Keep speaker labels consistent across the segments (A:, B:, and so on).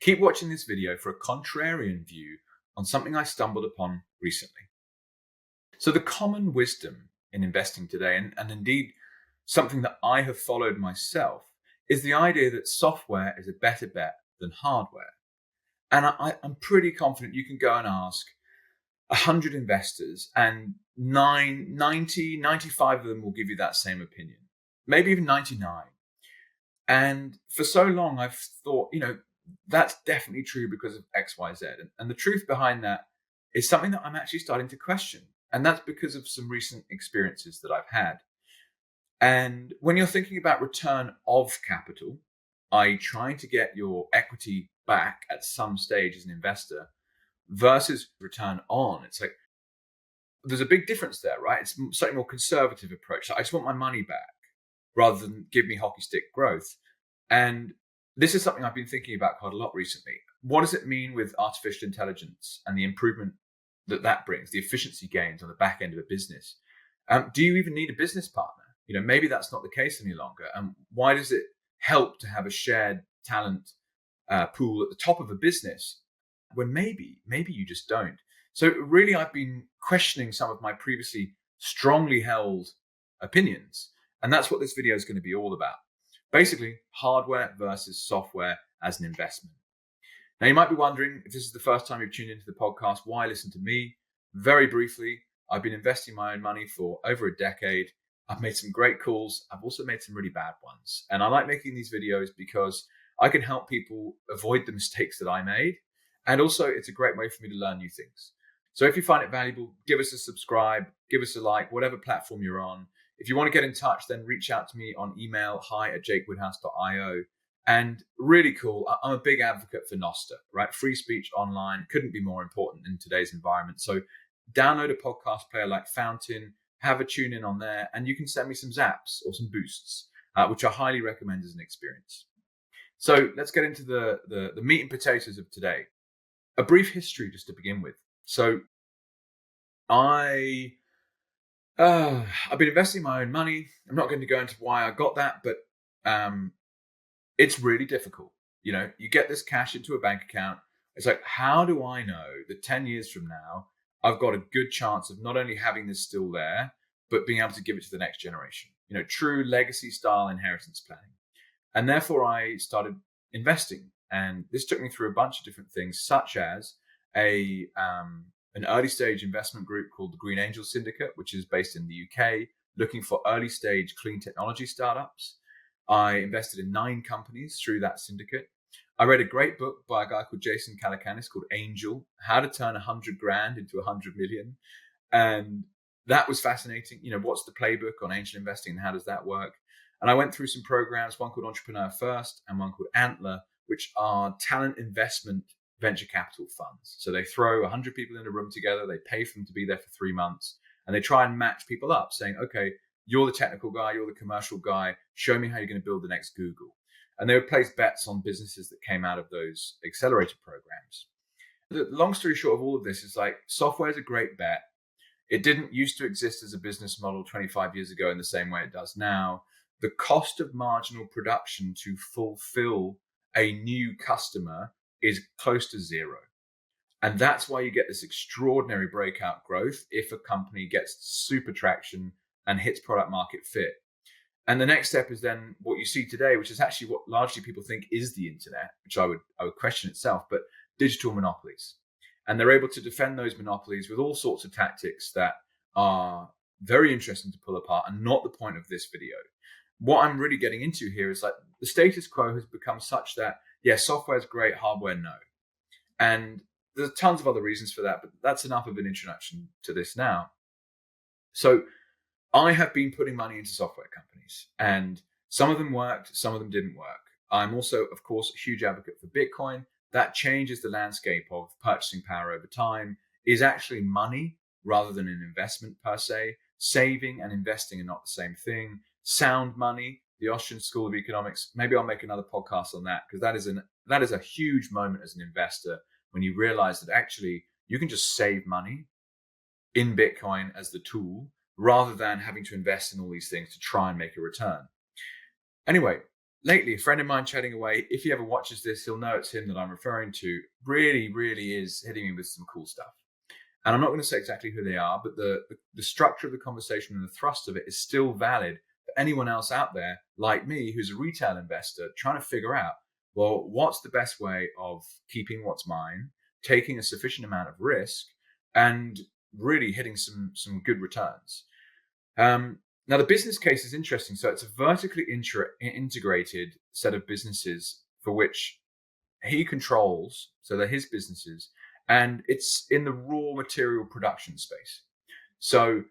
A: Keep watching this video for a contrarian view on something I stumbled upon recently. So the common wisdom in investing today, and indeed something that I have followed myself, is the idea that software is a better bet than hardware. And I'm pretty confident you can go and ask 100 investors and 95 of them will give you that same opinion, maybe even 99. And for so long, I've thought, that's definitely true because of X, Y, Z. And the truth behind that is something that I'm actually starting to question. And that's because of some recent experiences that I've had. And when you're thinking about return of capital, i.e. trying to get your equity back at some stage as an investor versus return on, it's like, there's a big difference there, right? It's a slightly more conservative approach. I just want my money back rather than give me hockey stick growth. And this is something I've been thinking about quite a lot recently. What does it mean with artificial intelligence and the improvement that brings, the efficiency gains on the back end of a business? Do you even need a business partner? Maybe that's not the case any longer. Why does it help to have a shared talent pool at the top of a business when maybe you just don't? So really, I've been questioning some of my previously strongly held opinions. And that's what this video is going to be all about. Basically, hardware versus software as an investment. Now, you might be wondering, if this is the first time you've tuned into the podcast, why listen to me? Very briefly, I've been investing my own money for over a decade. I've made some great calls. I've also made some really bad ones. And I like making these videos because I can help people avoid the mistakes that I made. And also, it's a great way for me to learn new things. So if you find it valuable, give us a subscribe, give us a like, whatever platform you're on. If you want to get in touch, then reach out to me on email, hi@𝐄𝐏𝐈𝐒𝐿𝐒. And really cool, I'm a big advocate for Nostr, right? Free speech online couldn't be more important in today's environment. So download a podcast player like Fountain, have a tune in on there, and you can send me some zaps or some boosts, which I highly recommend as an experience. So let's get into the meat and potatoes of today. A brief history just to begin with. So I've been investing my own money. I'm not going to go into why I got that, but it's really difficult. You get this cash into a bank account. It's like, how do I know that 10 years from now, I've got a good chance of not only having this still there, but being able to give it to the next generation? True legacy style inheritance planning. And therefore I started investing. And this took me through a bunch of different things, such as an early stage investment group called the Green Angel Syndicate, which is based in the UK, looking for early stage clean technology startups. I invested in 9 companies through that syndicate. I read a great book by a guy called 𝐿 called Angel, How to Turn 100 Grand into 100 Million. And that was fascinating. What's the playbook on angel investing and how does that work? And I went through some programs, one called Entrepreneur First and one called Antler, which are talent investment venture capital funds. So they throw 100 people in a room together, they pay for them to be there for 3 months, and they try and match people up saying, okay, you're the technical guy, you're the commercial guy, show me how you're going to build the next Google. And they would place bets on businesses that came out of those accelerator programs. The long story short of all of this is like, software is a great bet. It didn't used to exist as a business model 25 years ago in the same way it does now. The cost of marginal production to fulfill a new customer is close to zero. And that's why you get this extraordinary breakout growth if a company gets super traction and hits product market fit. And the next step is then what you see today, which is actually what largely people think is the internet, which I would question itself, but digital monopolies. And they're able to defend those monopolies with all sorts of tactics that are very interesting to pull apart and not the point of this video. What I'm really getting into here is like the status quo has become such that, yes, software is great, hardware, no. And there's tons of other reasons for that, but that's enough of an introduction to this now. So I have been putting money into software companies, and some of them worked, some of them didn't work. I'm also, of course, a huge advocate for Bitcoin. That changes the landscape of purchasing power over time, is actually money rather than an investment per se. Saving and investing are not the same thing. Sound money, the Austrian School of Economics, maybe I'll make another podcast on that, because that is a huge moment as an investor when you realize that actually you can just save money in Bitcoin as the tool rather than having to invest in all these things to try and make a return. Anyway, lately, a friend of mine chatting away, if he ever watches this, he'll know it's him that I'm referring to, really, really is hitting me with some cool stuff. And I'm not going to say exactly who they are, but the structure of the conversation and the thrust of it is still valid for anyone else out there like me who's a retail investor trying to figure out, well, what's the best way of keeping what's mine, taking a sufficient amount of risk, and really hitting some good returns. Now, the business case is interesting. So it's a vertically integrated set of businesses for which he controls. So they're his businesses, and it's in the raw material production space. So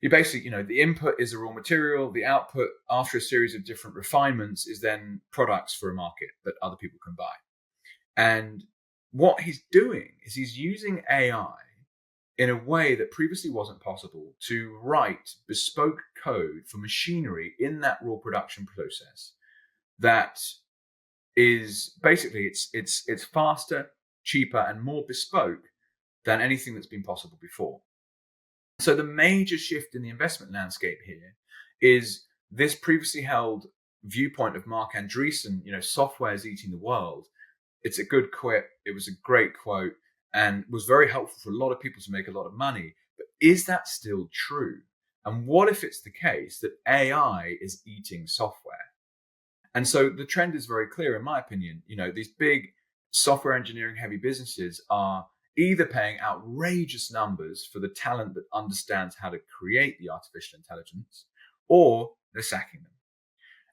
A: you basically, the input is a raw material. The output, after a series of different refinements, is then products for a market that other people can buy. And what he's doing is he's using AI in a way that previously wasn't possible to write bespoke code for machinery in that raw production process that is basically it's faster, cheaper, and more bespoke than anything that's been possible before. So the major shift in the investment landscape here is this previously held viewpoint of Marc Andreessen, software is eating the world. It's a good quip. It was a great quote and was very helpful for a lot of people to make a lot of money. But is that still true? And what if it's the case that AI is eating software? And so the trend is very clear, in my opinion. These big software engineering heavy businesses are either paying outrageous numbers for the talent that understands how to create the artificial intelligence, or they're sacking them.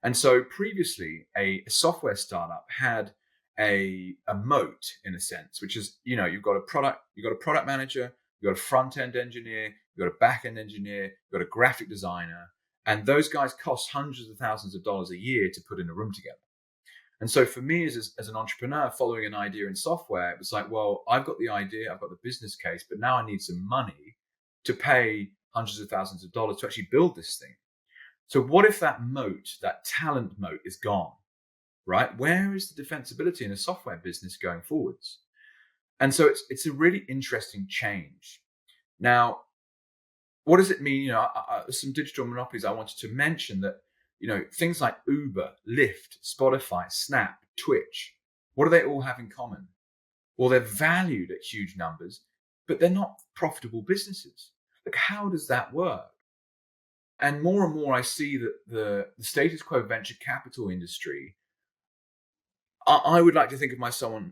A: And so previously, a software startup had a moat, in a sense, which is, you've got a product manager, you've got a front-end engineer, you've got a back-end engineer, you've got a graphic designer, and those guys cost hundreds of thousands of dollars a year to put in a room together. And so for me as an entrepreneur following an idea in software, it was like, well, I've got the idea, I've got the business case, but now I need some money to pay hundreds of thousands of dollars to actually build this thing. So what if that moat, that talent moat, is gone, right? Where is the defensibility in a software business going forwards? And so it's a really interesting change. Now, what does it mean? Some digital monopolies I wanted to mention that, things like Uber, Lyft, Spotify, Snap, Twitch, what do they all have in common? Well, they're valued at huge numbers, but they're not profitable businesses. Like, how does that work? And more I see that the status quo venture capital industry, I would like to think of myself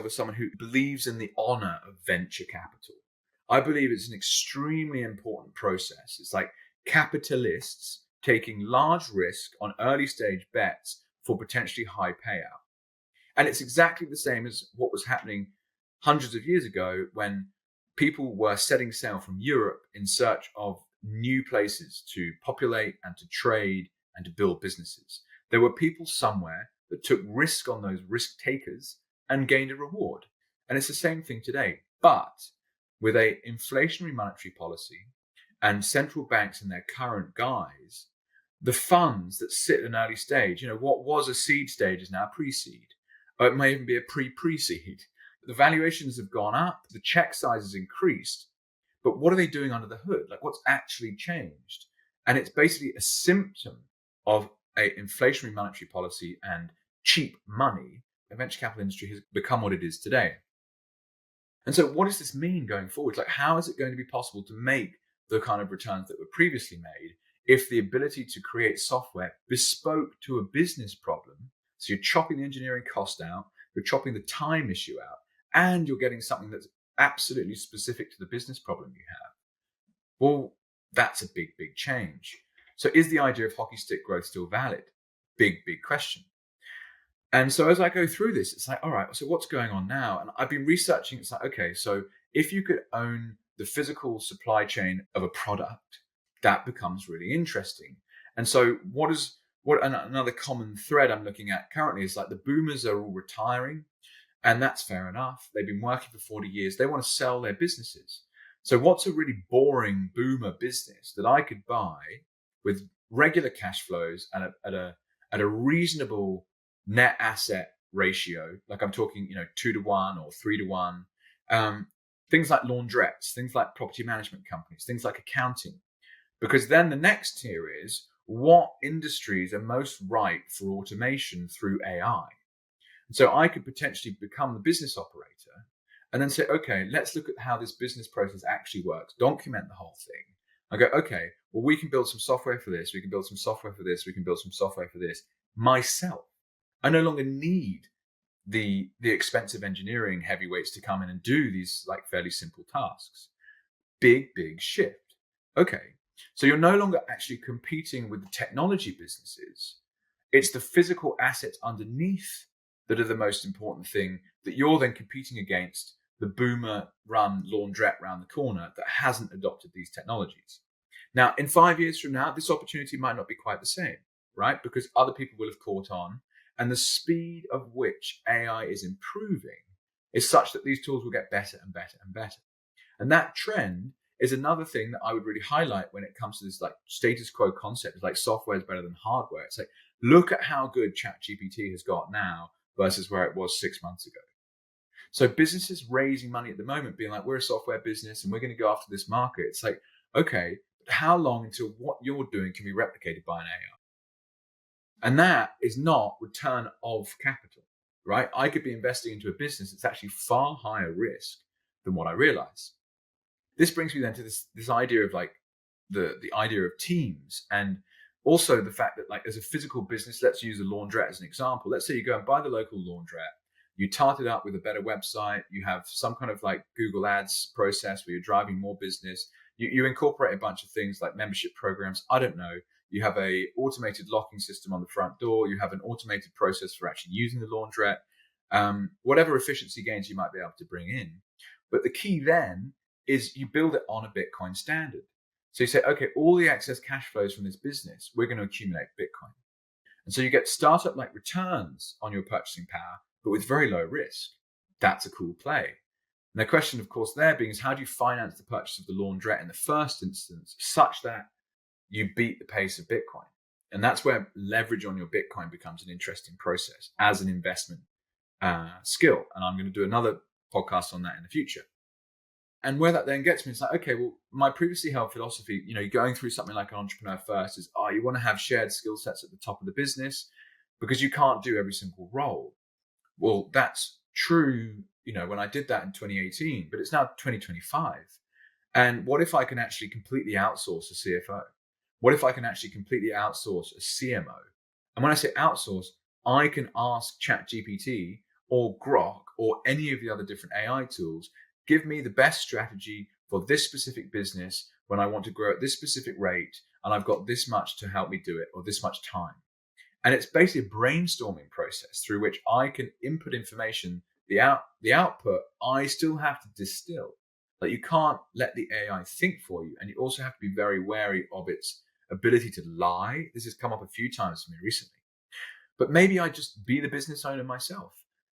A: as someone who believes in the honor of venture capital. I believe it's an extremely important process. It's like capitalists taking large risk on early stage bets for potentially high payout. And it's exactly the same as what was happening hundreds of years ago when people were setting sail from Europe in search of new places to populate and to trade and to build businesses. There were people somewhere that took risk on those risk takers and gained a reward. And it's the same thing today, but with a inflationary monetary policy and central banks in their current guise, the funds that sit at an early stage, what was a seed stage is now a pre-seed, or it may even be a pre-seed. The valuations have gone up, the check size has increased, but what are they doing under the hood? Like, what's actually changed? And it's basically a symptom of a inflationary monetary policy and cheap money. The venture capital industry has become what it is today. And so what does this mean going forward? Like, how is it going to be possible to make the kind of returns that were previously made if the ability to create software bespoke to a business problem, so you're chopping the engineering cost out, you're chopping the time issue out, and you're getting something that's absolutely specific to the business problem you have? Well, that's a big, big change. So is the idea of hockey stick growth still valid? Big, big question. And so as I go through this, it's like, all right, so what's going on now? And I've been researching. It's like, okay, so if you could own the physical supply chain of a product, that becomes really interesting. And so another common thread I'm looking at currently is like the boomers are all retiring, and that's fair enough. They've been working for 40 years. They want to sell their businesses. So what's a really boring boomer business that I could buy with regular cash flows and at a reasonable net asset ratio? Like, I'm talking, 2-to-1 or 3-to-1. Things like laundrettes, things like property management companies, things like accounting. Because then the next tier is, what industries are most ripe for automation through AI. And so I could potentially become the business operator and then say, okay, let's look at how this business process actually works, document the whole thing. I go, okay, well, we can build some software for this. We can build some software for this. We can build some software for this myself. I no longer need the expensive engineering heavyweights to come in and do these like fairly simple tasks. Big shift. Okay. So you're no longer actually competing with the technology businesses. It's the physical assets underneath that are the most important thing that you're then competing against the boomer run laundrette around the corner that hasn't adopted these technologies. Now, in 5 years from now, this opportunity might not be quite the same, right? Because other people will have caught on, and the speed of which AI is improving is such that these tools will get better and better and better. And that trend is another thing that I would really highlight when it comes to this like status quo concept. It's like software is better than hardware. It's like, look at how good ChatGPT has got now versus where it was 6 months ago. So businesses raising money at the moment being like, we're a software business and we're going to go after this market. It's like, okay, but how long until what you're doing can be replicated by an AI? And that is not return of capital, right? I could be investing into a business that's actually far higher risk than what I realize. This brings me then to this idea of like the idea of teams, and also the fact that like as a physical business, let's use a laundrette as an example. Let's say you go and buy the local laundrette, you tart it up with a better website, you have some kind of like Google Ads process where you're driving more business, you incorporate a bunch of things like membership programs, I don't know, you have a automated locking system on the front door, you have an automated process for actually using the laundrette, whatever efficiency gains you might be able to bring in. But the key then is you build it on a Bitcoin standard. So you say, okay, all the excess cash flows from this business, we're going to accumulate Bitcoin. And so you get startup-like returns on your purchasing power, but with very low risk. That's a cool play. And the question, of course, there being is how do you finance the purchase of the laundrette in the first instance such that you beat the pace of Bitcoin? And that's where leverage on your Bitcoin becomes an interesting process as an investment skill. And I'm going to do another podcast on that in the future. And where that then gets me, it's like, okay, well, my previously held philosophy, going through something like an entrepreneur first is, you want to have shared skill sets at the top of the business because you can't do every single role. Well, that's true, when I did that in 2018, but it's now 2025. And what if I can actually completely outsource a CFO? What if I can actually completely outsource a CMO? And when I say outsource, I can ask ChatGPT or Grok or any of the other different AI tools, give me the best strategy for this specific business when I want to grow at this specific rate, and I've got this much to help me do it, or this much time. And it's basically a brainstorming process through which I can input information. The output, I still have to distill. Like, you can't let the AI think for you, and you also have to be very wary of its ability to lie. This has come up a few times for me recently. But maybe I just be the business owner myself.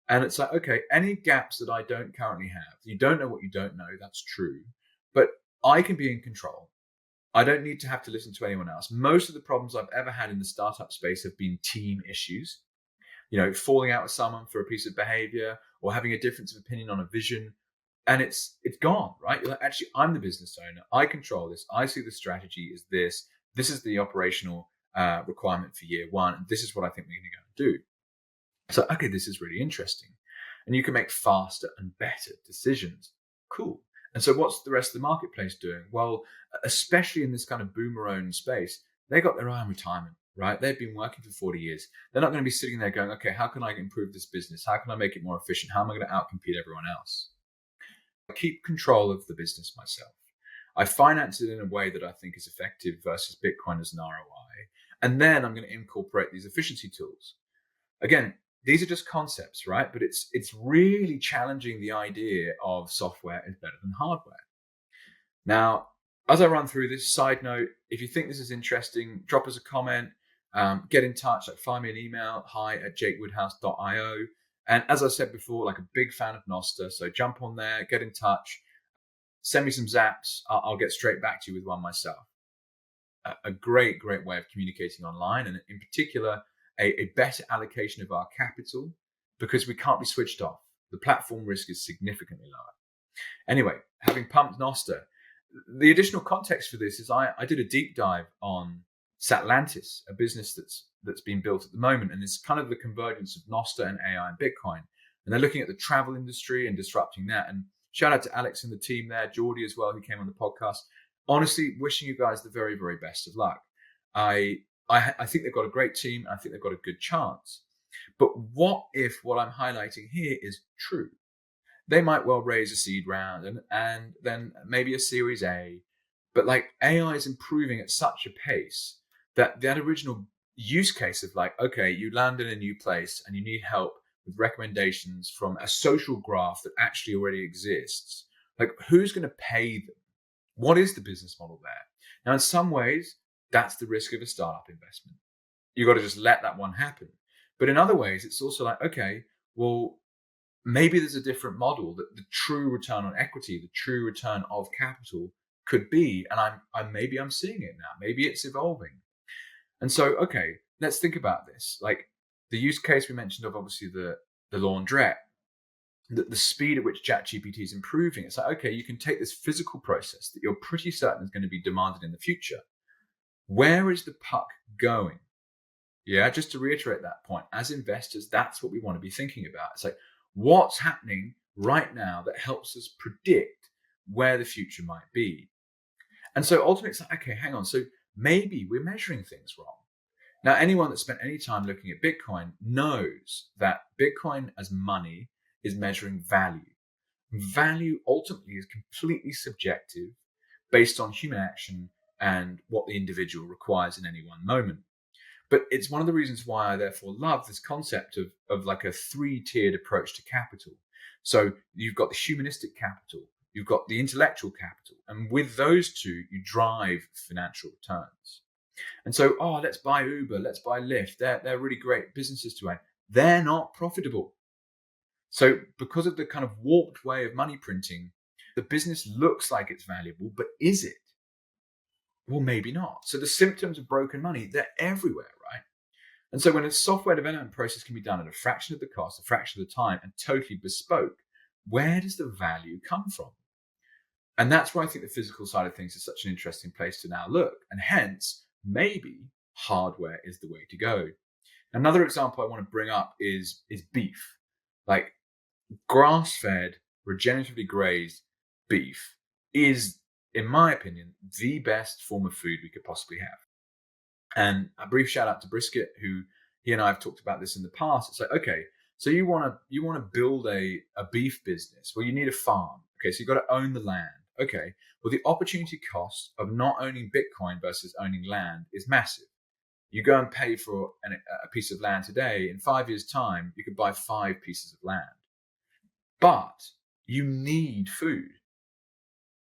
A: And it's like, okay, any gaps that I don't currently have, you don't know what you don't know, that's true. But I can be in control. I don't need to have to listen to anyone else. Most of the problems I've ever had in the startup space have been team issues. Falling out with someone for a piece of behavior or having a difference of opinion on a vision. And it's gone, right? You're like, actually, I'm the business owner. I control this. I see the strategy is this. This is the operational requirement for year one. And this is what I think we're going to go and do. So, okay, this is really interesting. And you can make faster and better decisions. Cool. And so what's the rest of the marketplace doing? Well, especially in this kind of boomer-owned space, they got their eye on retirement, right? They've been working for 40 years. They're not going to be sitting there going, okay, how can I improve this business? How can I make it more efficient? How am I going to outcompete everyone else? I keep control of the business myself. I finance it in a way that I think is effective versus Bitcoin as an ROI. And then I'm going to incorporate these efficiency tools. Again, these are just concepts, right? But it's really challenging the idea of software is better than hardware. Now, as I run through this, side note, if you think this is interesting, drop us a comment, get in touch, like find me an email, hi@𝐄𝐏𝐈𝐒𝐎𝐃. And as I said before, like a big fan of Noster, so jump on there, get in touch, send me some zaps. I'll get straight back to you with one myself. A great way of communicating online, and in particular, a better allocation of our capital, because we can't be switched off. The platform risk is significantly lower. Anyway, having pumped Noster, the additional context for this is I did a deep dive on Satlantis, a business that's being built at the moment, and it's kind of the convergence of Nostr and AI and Bitcoin. And they're looking at the travel industry and disrupting that. And shout out to Alex and the team there, Geordie as well, who came on the podcast. Honestly, wishing you guys the very, very best of luck. I think they've got a great team. I think they've got a good chance. But what if what I'm highlighting here is true? They might well raise a seed round and then maybe a Series A. But like AI is improving at such a pace that original use case of like, okay, you land in a new place and you need help with recommendations from a social graph that actually already exists. Like, who's going to pay them? What is the business model there? Now, in some ways, that's the risk of a startup investment. You've got to just let that one happen. But in other ways, it's also like, okay, well, maybe there's a different model that the true return on equity, the true return of capital could be. And maybe I'm seeing it now. Maybe it's evolving. And so, okay, let's think about this. Like the use case we mentioned of obviously the laundrette, the speed at which ChatGPT is improving. It's like, okay, you can take this physical process that you're pretty certain is going to be demanded in the future. Where is the puck going? Yeah, just to reiterate that point, as investors, that's what we want to be thinking about. It's like, what's happening right now that helps us predict where the future might be? And so ultimately, it's like, okay, hang on. So maybe we're measuring things wrong. Now, anyone that spent any time looking at Bitcoin knows that Bitcoin as money is measuring value. Value ultimately is completely subjective based on human action and what the individual requires in any one moment. But it's one of the reasons why I therefore love this concept of like a 3-tiered approach to capital. So you've got the humanistic capital, you've got the intellectual capital, and with those two, you drive financial returns. And so, let's buy Uber, let's buy Lyft. They're really great businesses to own. They're not profitable. So because of the kind of warped way of money printing, the business looks like it's valuable, but is it? Well, maybe not. So the symptoms of broken money, they're everywhere, right? And so when a software development process can be done at a fraction of the cost, a fraction of the time, and totally bespoke, where does the value come from? And that's why I think the physical side of things is such an interesting place to now look. And hence, maybe hardware is the way to go. Another example I want to bring up is beef. Like grass-fed, regeneratively grazed beef is, in my opinion, the best form of food we could possibly have. And a brief shout out to Brisket, who he and I have talked about this in the past. It's like, okay, so you want to build a beef business. Well, you need a farm. Okay, so you've got to own the land. Okay, well, the opportunity cost of not owning Bitcoin versus owning land is massive. You go and pay for a piece of land today. In 5 years' time, you could buy 5 pieces of land. But you need food.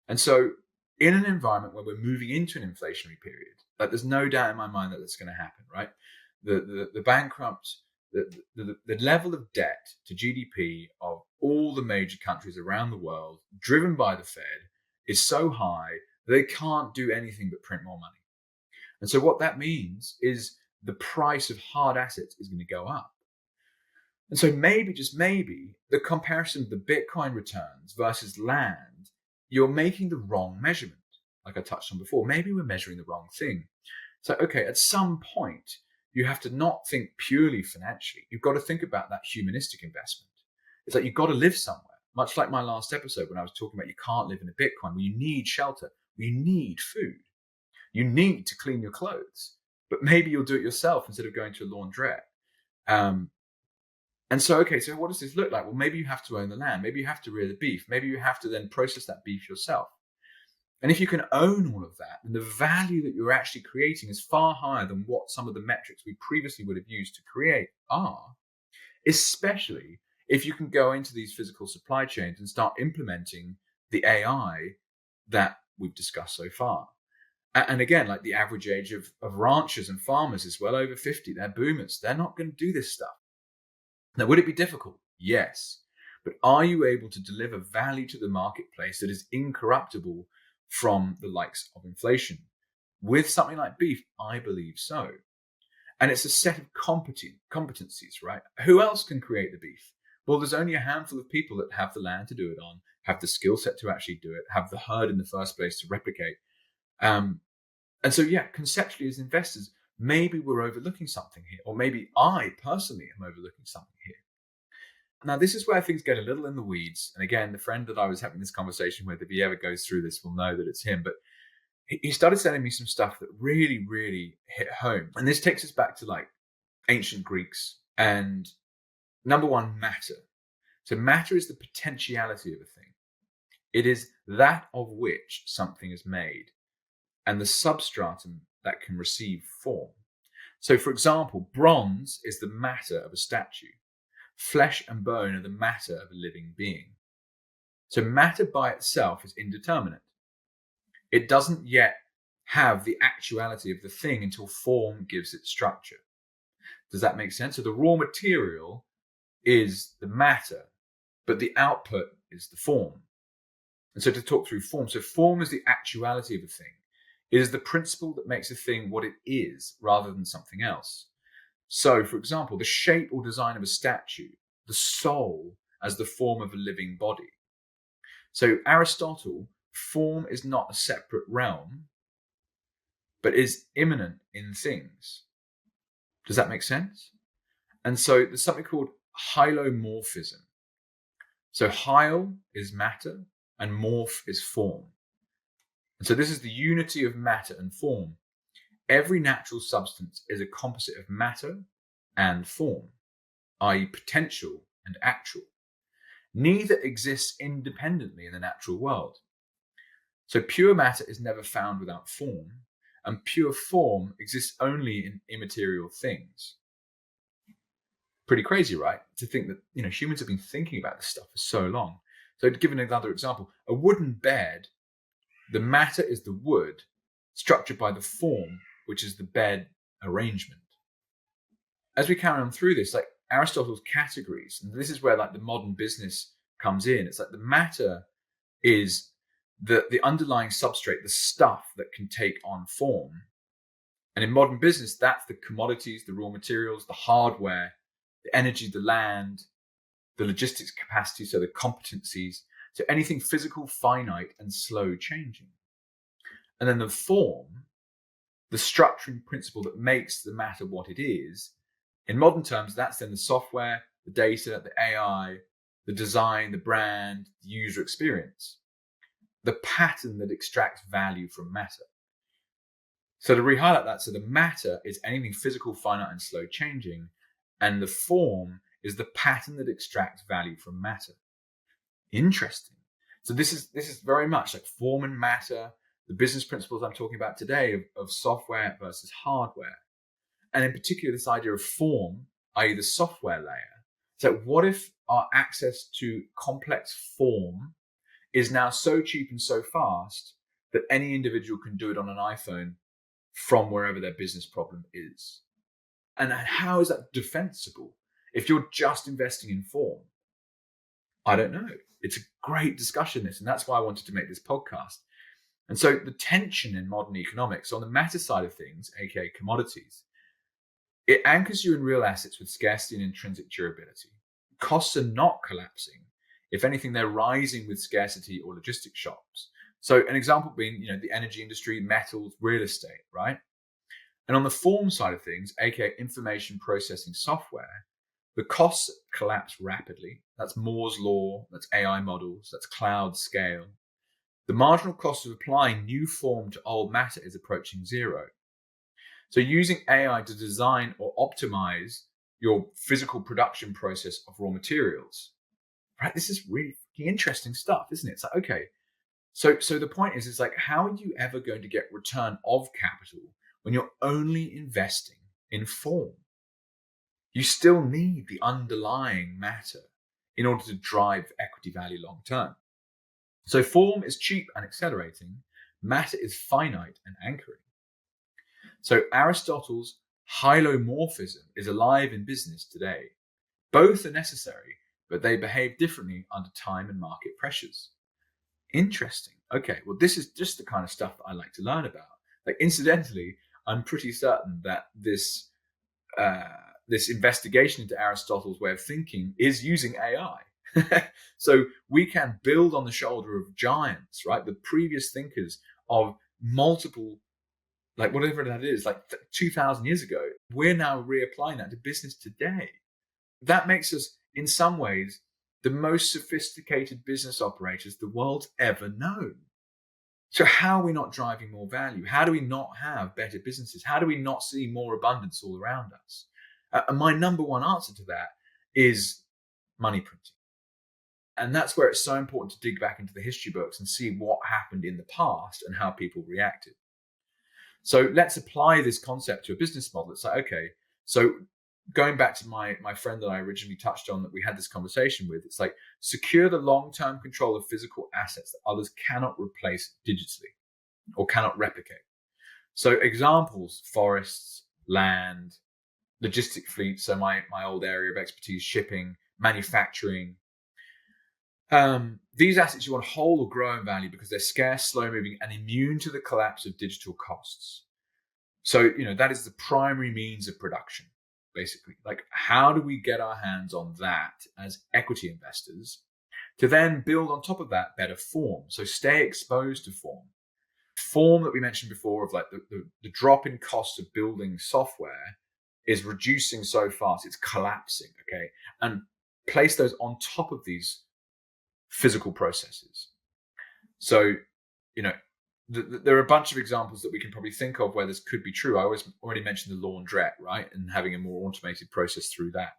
A: And so in an environment where we're moving into an inflationary period, like there's no doubt in my mind that that's going to happen, right? The bankrupt, the level of debt to GDP of all the major countries around the world, driven by the Fed, is so high that they can't do anything but print more money. And so what that means is the price of hard assets is going to go up. And so maybe, just maybe, the comparison of the Bitcoin returns versus land, you're making the wrong measurement, like I touched on before. Maybe we're measuring the wrong thing. So, okay, at some point, you have to not think purely financially. You've got to think about that humanistic investment. It's like you've got to live somewhere, much like my last episode when I was talking about you can't live in a Bitcoin, where you need shelter, you need food, you need to clean your clothes, but maybe you'll do it yourself instead of going to a laundrette. And so, okay, so what does this look like? Well, maybe you have to own the land. Maybe you have to rear the beef. Maybe you have to then process that beef yourself. And if you can own all of that, then the value that you're actually creating is far higher than what some of the metrics we previously would have used to create are, especially if you can go into these physical supply chains and start implementing the AI that we've discussed so far. And again, like the average age of ranchers and farmers is well over 50. They're boomers. They're not going to do this stuff. Now, would it be difficult? Yes. But are you able to deliver value to the marketplace that is incorruptible from the likes of inflation? With something like beef, I believe so. And it's a set of competencies, right? Who else can create the beef? Well, there's only a handful of people that have the land to do it on, have the skill set to actually do it, have the herd in the first place to replicate. And so, yeah, conceptually as investors, maybe we're overlooking something here, or maybe I personally am overlooking something here. Now, this is where things get a little in the weeds. And again, the friend that I was having this conversation with, if he ever goes through this, will know that it's him. But he started sending me some stuff that really, really hit home. And this takes us back to like ancient Greeks and number one, matter. So matter is the potentiality of a thing. It is that of which something is made and the substratum that can receive form. So for example, bronze is the matter of a statue. Flesh and bone are the matter of a living being. So matter by itself is indeterminate. It doesn't yet have the actuality of the thing until form gives it structure. Does that make sense? So the raw material is the matter, but the output is the form. And so to talk through form, so form is the actuality of a thing. It is the principle that makes a thing what it is rather than something else. So, for example, the shape or design of a statue, the soul as the form of a living body. So Aristotle, form is not a separate realm, but is immanent in things. Does that make sense? And so there's something called hylomorphism. So hyl is matter and morph is form. And so this is the unity of matter and form. Every natural substance is a composite of matter and form, i.e. potential and actual. Neither exists independently in the natural world. So pure matter is never found without form, and pure form exists only in immaterial things. Pretty crazy, right? To think that, humans have been thinking about this stuff for so long. So to give another example, a wooden bed, the matter is the wood, structured by the form, which is the bed arrangement. As we carry on through this, like Aristotle's categories, and this is where like the modern business comes in. It's like the matter is the underlying substrate, the stuff that can take on form. And in modern business, that's the commodities, the raw materials, the hardware, the energy, the land, the logistics capacity, so the competencies, so anything physical, finite, and slow changing. And then the form, the structuring principle that makes the matter what it is, in modern terms, that's then the software, the data, the AI, the design, the brand, the user experience, the pattern that extracts value from matter. So to re-highlight that, so the matter is anything physical, finite, and slow changing, and the form is the pattern that extracts value from matter. Interesting. So this is very much like form and matter, the business principles I'm talking about today of software versus hardware. And in particular, this idea of form, i.e. the software layer. So what if our access to complex form is now so cheap and so fast that any individual can do it on an iPhone from wherever their business problem is? And how is that defensible if you're just investing in form? I don't know. It's a great discussion, this, and that's why I wanted to make this podcast. And so the tension in modern economics on the matter side of things, aka commodities, it anchors you in real assets with scarcity and intrinsic durability. Costs are not collapsing. If anything, they're rising with scarcity or logistics shocks. So an example being, the energy industry, metals, real estate, right? And on the form side of things, aka information processing software, the costs collapse rapidly. That's Moore's law, that's AI models, that's cloud scale. The marginal cost of applying new form to old matter is approaching zero. So using AI to design or optimize your physical production process of raw materials, right? This is really interesting stuff, isn't it? It's like, okay, so the point is, it's like, how are you ever going to get return of capital when you're only investing in form? You still need the underlying matter in order to drive equity value long term. So form is cheap and accelerating. Matter is finite and anchoring. So Aristotle's hylomorphism is alive in business today. Both are necessary, but they behave differently under time and market pressures. Interesting. Okay, well, this is just the kind of stuff that I like to learn about. Like, incidentally, I'm pretty certain that this investigation into Aristotle's way of thinking is using AI. So we can build on the shoulder of giants, right? The previous thinkers of multiple like whatever that is, like 2,000 years ago. We're now reapplying that to business today. That makes us, in some ways, the most sophisticated business operators the world's ever known. So how are we not driving more value? How do we not have better businesses? How do we not see more abundance all around us? And my number one answer to that is money printing. And that's where it's so important to dig back into the history books and see what happened in the past and how people reacted. So let's apply this concept to a business model. It's like, okay, so going back to my friend that I originally touched on that we had this conversation with, it's like secure the long-term control of physical assets that others cannot replace digitally or cannot replicate. So examples: forests, land, logistic fleets. So my old area of expertise, shipping, manufacturing. These assets you want to hold or grow in value because they're scarce, slow-moving, and immune to the collapse of digital costs. So, that is the primary means of production, basically. Like, how do we get our hands on that as equity investors to then build on top of that better form? So stay exposed to form. Form that we mentioned before of like the drop in cost of building software is reducing so fast, it's collapsing, okay? And place those on top of these physical processes. So, there are a bunch of examples that we can probably think of where this could be true. I already mentioned the laundrette, right? And having a more automated process through that.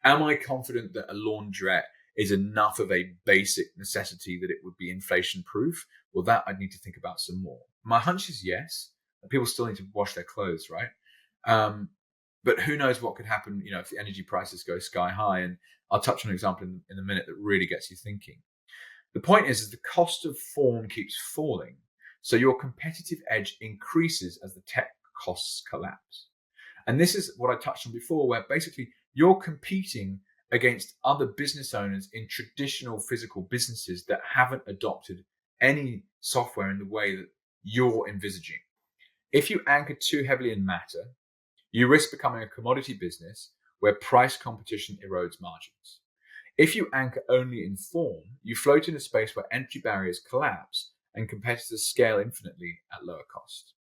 A: Am I confident that a laundrette is enough of a basic necessity that it would be inflation proof? Well, that I'd need to think about some more. My hunch is yes. People still need to wash their clothes, right? But who knows what could happen, if the energy prices go sky high. And I'll touch on an example in a minute that really gets you thinking. The point is the cost of form keeps falling. So your competitive edge increases as the tech costs collapse. And this is what I touched on before, where basically you're competing against other business owners in traditional physical businesses that haven't adopted any software in the way that you're envisaging. If you anchor too heavily in matter, you risk becoming a commodity business where price competition erodes margins. If you anchor only in form, you float in a space where entry barriers collapse and competitors scale infinitely at lower cost.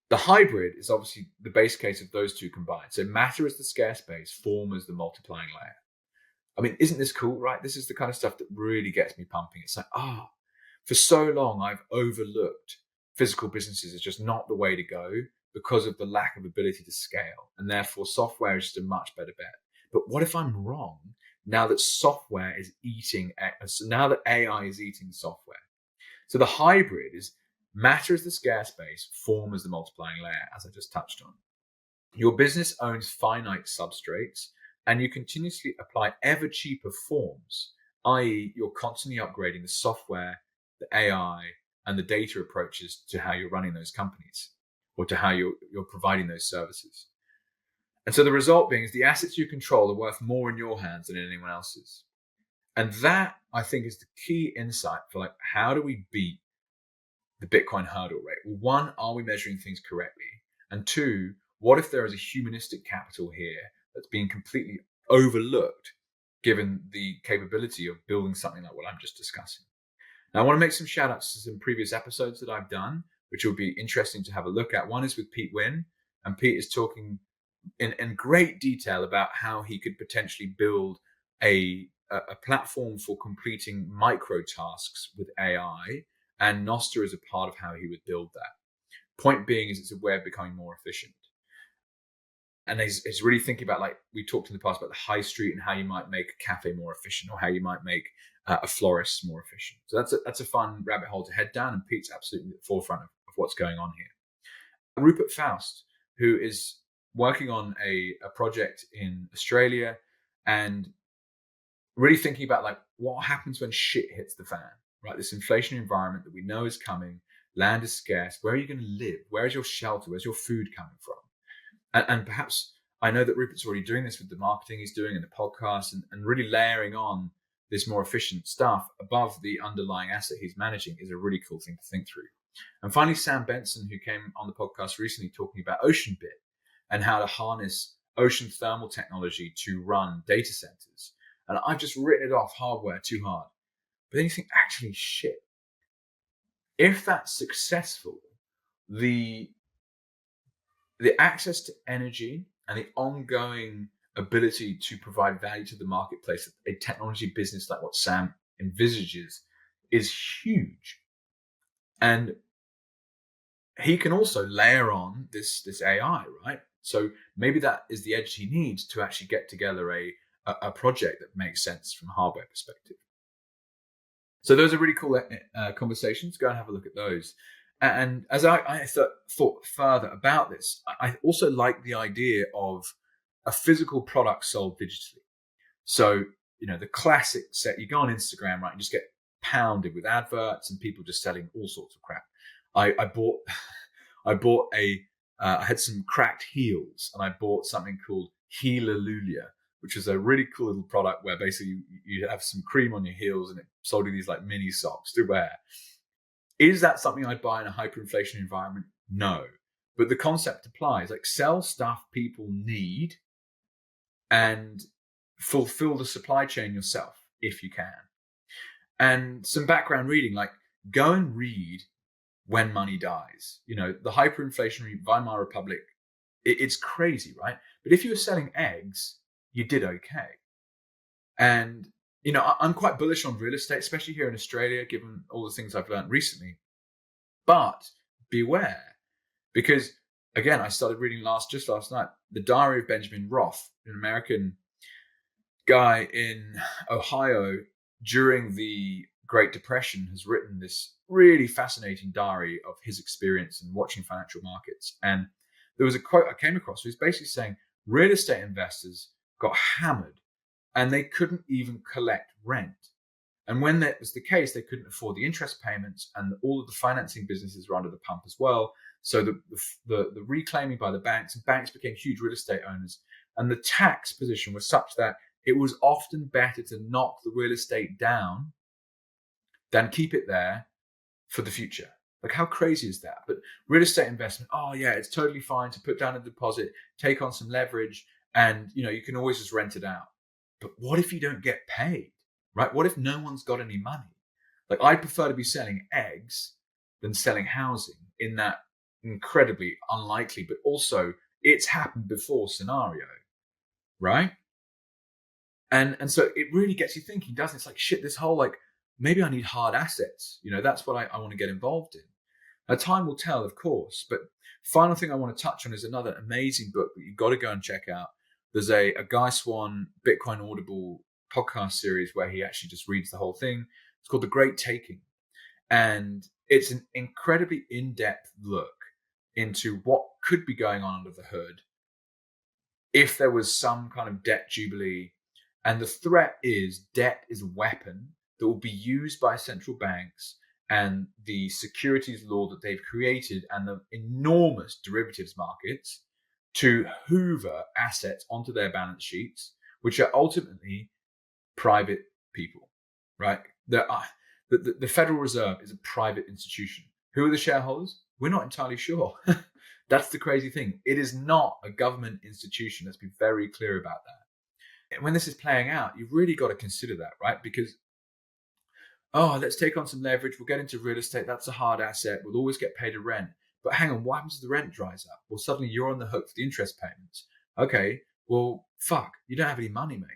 A: The hybrid is obviously the base case of those two combined. So matter is the scarce base, form is the multiplying layer. I mean, isn't this cool, right? This is the kind of stuff that really gets me pumping. It's like, for so long I've overlooked physical businesses as just not the way to go because of the lack of ability to scale. And therefore software is just a much better bet. But what if I'm wrong now that software is now that AI is eating software? So the hybrid is matter is the scarce base, form is the multiplying layer, as I just touched on. Your business owns finite substrates and you continuously apply ever cheaper forms, i.e. you're constantly upgrading the software, the AI, and the data approaches to how you're running those companies or to how you're providing those services. And so the result being is the assets you control are worth more in your hands than in anyone else's. And that, I think, is the key insight for like, how do we beat the Bitcoin hurdle rate? Well, one, are we measuring things correctly? And two, what if there is a humanistic capital here that's being completely overlooked given the capability of building something like what I'm just discussing? Now, I want to make some shout outs to some previous episodes that I've done, which will be interesting to have a look at. One is with Pete Wynn, and Pete is talking in great detail about how he could potentially build a platform for completing micro tasks with AI, and Nostr is a part of how he would build that. Point being is it's a way of becoming more efficient. And he's really thinking about, like we talked in the past about the high street and how you might make a cafe more efficient or how you might make a florist more efficient. So that's a fun rabbit hole to head down, and Pete's absolutely at the forefront of what's going on here. Rupert Faust, who is working on a project in Australia and really thinking about like what happens when shit hits the fan, right? This inflationary environment that we know is coming, land is scarce. Where are you going to live? Where is your shelter? Where's your food coming from? And perhaps I know that Rupert's already doing this with the marketing he's doing and the podcast and really layering on this more efficient stuff above the underlying asset he's managing is a really cool thing to think through. And finally, Sam Benson, who came on the podcast recently talking about OceanBit and how to harness ocean thermal technology to run data centers. And I've just written it off hardware too hard. But then you think, actually, shit, if that's successful, the access to energy and the ongoing ability to provide value to the marketplace, a technology business like what Sam envisages, is huge. And he can also layer on this AI, right? So maybe that is the edge he needs to actually get together a project that makes sense from a hardware perspective. So those are really cool conversations. Go and have a look at those. And as I thought further about this, I also like the idea of a physical product sold digitally. So, the classic set, you go on Instagram, right, and just get pounded with adverts and people just selling all sorts of crap. I bought I had some cracked heels, and I bought something called 𝐂𝐿𝐒𝐿𝐒, which is a really cool little product where basically you have some cream on your heels and it sold you these like mini socks to wear. Is that something I'd buy in a hyperinflation environment? No. But the concept applies. Like, sell stuff people need and fulfill the supply chain yourself if you can. And some background reading, like go and read When Money Dies. The hyperinflationary Weimar Republic, it's crazy, right? But if you were selling eggs, you did okay. And, I'm quite bullish on real estate, especially here in Australia, given all the things I've learned recently. But beware, because again, I started reading just last night, The Diary of Benjamin Roth, an American guy in Ohio during the Great Depression, has written this really fascinating diary of his experience in watching financial markets. And there was a quote I came across, who's basically saying real estate investors got hammered and they couldn't even collect rent. And when that was the case, they couldn't afford the interest payments, and all of the financing businesses were under the pump as well. So the reclaiming by the banks, and banks became huge real estate owners, and the tax position was such that it was often better to knock the real estate down than keep it there for the future. Like, how crazy is that? But real estate investment, oh yeah, it's totally fine to put down a deposit, take on some leverage, and you can always just rent it out. But what if you don't get paid, right? What if no one's got any money? Like, I'd prefer to be selling eggs than selling housing in that incredibly unlikely, but also it's happened before scenario, right? And so it really gets you thinking, doesn't it? It's like, shit, this whole like, maybe I need hard assets. That's what I want to get involved in. Now, time will tell, of course, but final thing I want to touch on is another amazing book that you've got to go and check out. There's a Guy Swan Bitcoin Audible podcast series where he actually just reads the whole thing. It's called The Great Taking. And it's an incredibly in-depth look into what could be going on under the hood if there was some kind of debt jubilee. And the threat is debt is a weapon that will be used by central banks and the securities law that they've created and the enormous derivatives markets to hoover assets onto their balance sheets, which are ultimately private people, right? The Federal Reserve is a private institution. Who are the shareholders? We're not entirely sure. That's the crazy thing. It is not a government institution. Let's be very clear about that. When this is playing out, you've really got to consider that, right? Because, let's take on some leverage. We'll get into real estate. That's a hard asset. We'll always get paid a rent. But hang on, what happens if the rent dries up? Well, suddenly you're on the hook for the interest payments. Okay, well, fuck, you don't have any money, mate.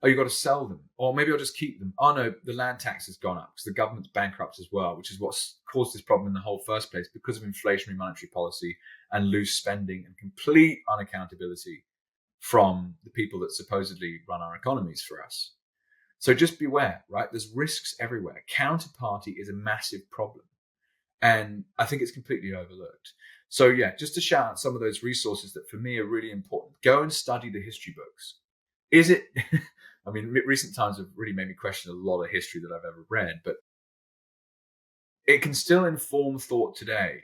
A: Oh, you've got to sell them. Or maybe I'll just keep them. Oh, no, the land tax has gone up because the government's bankrupt as well, which is what's caused this problem in the whole first place because of inflationary monetary policy and loose spending and complete unaccountability from the people that supposedly run our economies for us. So just beware, right? There's risks everywhere. Counterparty is a massive problem. And I think it's completely overlooked. So yeah, just to shout out some of those resources that for me are really important. Go and study the history books. Is it, I mean, recent times have really made me question a lot of history that I've ever read, but it can still inform thought today.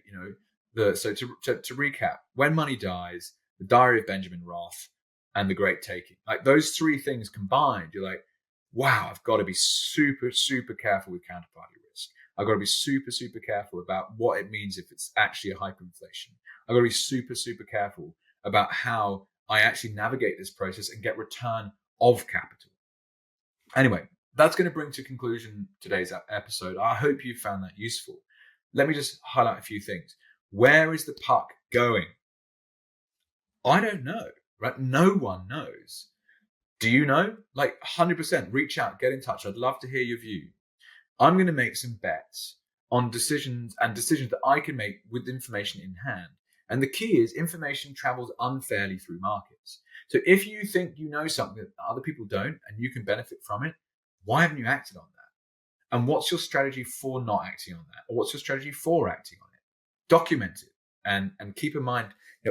A: So to recap, When Money Dies, The Diary of Benjamin Roth, and The Great Taking. Like, those three things combined, you're like, wow, I've got to be super, super careful with counterparty risk. I've got to be super, super careful about what it means if it's actually a hyperinflation. I've got to be super, super careful about how I actually navigate this process and get return of capital. Anyway, that's going to bring to conclusion today's episode. I hope you found that useful. Let me just highlight a few things. Where is the puck going? I don't know, right? No one knows. Do you know? Like 100%, reach out, get in touch. I'd love to hear your view. I'm going to make some bets on decisions that I can make with information in hand. And the key is information travels unfairly through markets. So if you think you know something that other people don't and you can benefit from it, why haven't you acted on that? And what's your strategy for not acting on that? Or what's your strategy for acting on it? Document it and keep in mind,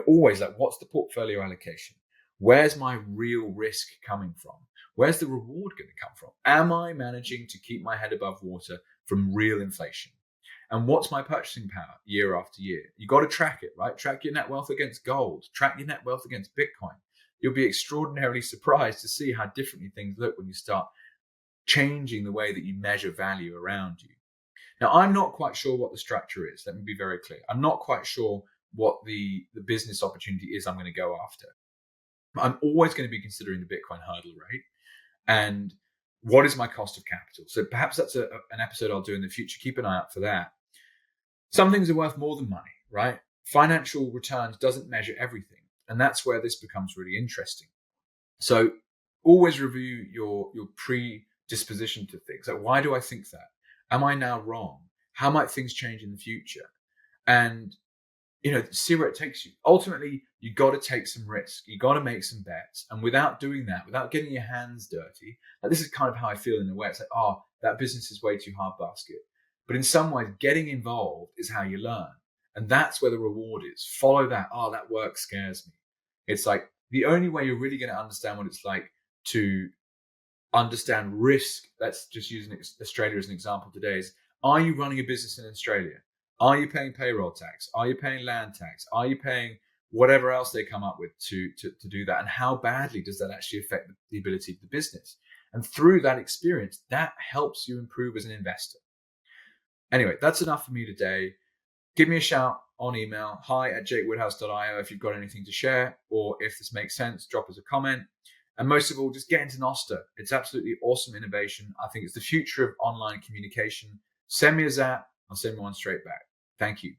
A: always like, what's the portfolio allocation? Where's my real risk coming from? Where's the reward going to come from? Am I managing to keep my head above water from real inflation? And what's my purchasing power year after year? You got to track it, right? Track your net wealth against gold. Track your net wealth against Bitcoin. You'll be extraordinarily surprised to see how differently things look when you start changing the way that you measure value around you. Now, I'm not quite sure what the structure is. Let me be very clear. I'm not quite sure what the business opportunity is I'm going to go after. I'm always going to be considering the Bitcoin hurdle rate and what is my cost of capital. So perhaps that's an episode I'll do in the future. Keep an eye out for that. Some things are worth more than money, right? Financial returns doesn't measure everything. And that's where this becomes really interesting. So always review your predisposition to things. Like, why do I think that? Am I now wrong? How might things change in the future? And, see where it takes you. Ultimately, you got to take some risk. You got to make some bets. And without doing that, without getting your hands dirty, like, this is kind of how I feel in a way. It's like, oh, that business is way too hard basket. But in some ways, getting involved is how you learn. And that's where the reward is. Follow that. Oh, that work scares me. It's like the only way you're really going to understand what it's like to understand risk. Let's just use Australia as an example today. Is, are you running a business in Australia? Are you paying payroll tax? Are you paying land tax? Are you paying whatever else they come up with to do that? And how badly does that actually affect the ability of the business? And through that experience, that helps you improve as an investor. Anyway, that's enough for me today. Give me a shout on email, hi@j.woodhouse.io if you've got anything to share, or if this makes sense, drop us a comment. And most of all, just get into Nostr. It's absolutely awesome innovation. I think it's the future of online communication. Send me a zap. I'll send one straight back. Thank you.